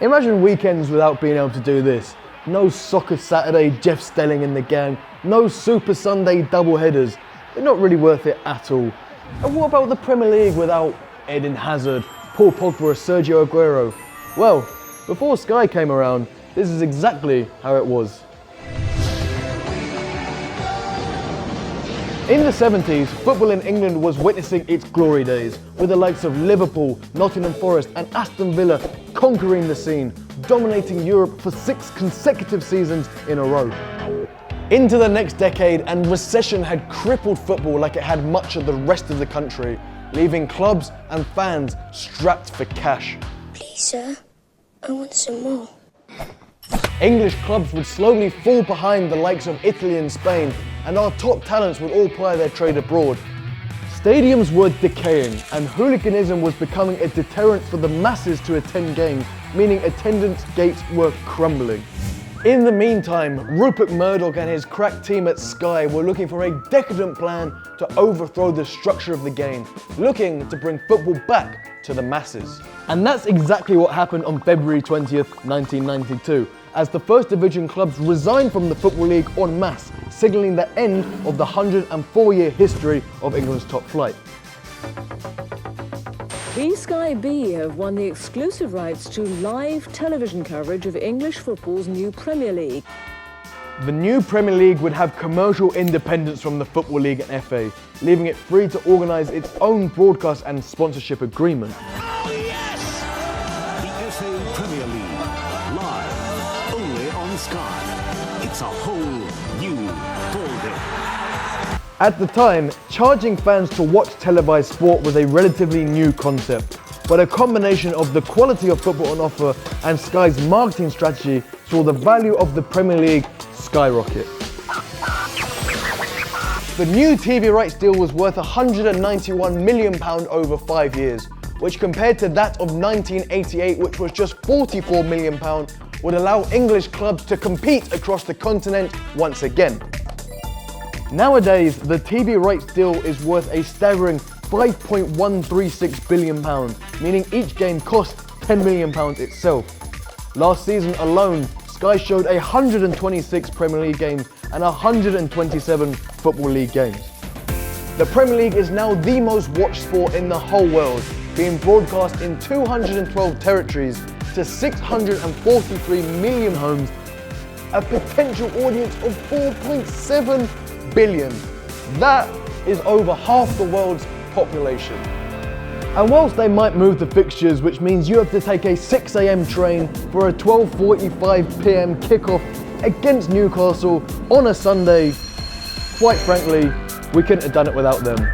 Imagine weekends without being able to do this. No Soccer Saturday, Jeff Stelling in the gang. No Super Sunday double headers. They're not really worth it at all. And what about the Premier League without Eden Hazard, Paul Pogba or Sergio Aguero? Well, before Sky came around, this is exactly how it was. In the 70s, football in England was witnessing its glory days, with the likes of Liverpool, Nottingham Forest and Aston Villa conquering the scene, dominating Europe for 6 consecutive seasons in a row. Into the next decade, and recession had crippled football like it had much of the rest of the country, leaving clubs and fans strapped for cash. Please, sir, I want some more. English clubs would slowly fall behind the likes of Italy and Spain, and our top talents would all ply their trade abroad. Stadiums were decaying, and hooliganism was becoming a deterrent for the masses to attend games, meaning attendance gates were crumbling. In the meantime, Rupert Murdoch and his crack team at Sky were looking for a decadent plan to overthrow the structure of the game, looking to bring football back to the masses. And that's exactly what happened on February 20th, 1992, as the First Division clubs resigned from the Football League en masse, signalling the end of the 104-year history of England's top flight. Sky B have won the exclusive rights to live television coverage of English football's new Premier League. The new Premier League would have commercial independence from the Football League and FA, leaving it free to organise its own broadcast and sponsorship agreement. Oh yes! The FA Premier League, live, only on Sky. It's a whole new ballgame. At the time, charging fans to watch televised sport was a relatively new concept, but a combination of the quality of football on offer and Sky's marketing strategy saw the value of the Premier League skyrocket. The new TV rights deal was worth £191 million over 5 years, which compared to that of 1988, which was just £44 million, would allow English clubs to compete across the continent once again. Nowadays, the TV rights deal is worth a staggering £5.136 billion, meaning each game cost £10 million itself. Last season alone, Sky showed 126 Premier League games and 127 Football League games. The Premier League is now the most watched sport in the whole world, being broadcast in 212 territories to 643 million homes, a potential audience of 4.7 billion. That is over half the world's population. And whilst they might move the fixtures, which means you have to take a 6 AM train for a 12:45 PM kickoff against Newcastle on a Sunday, quite frankly, we couldn't have done it without them.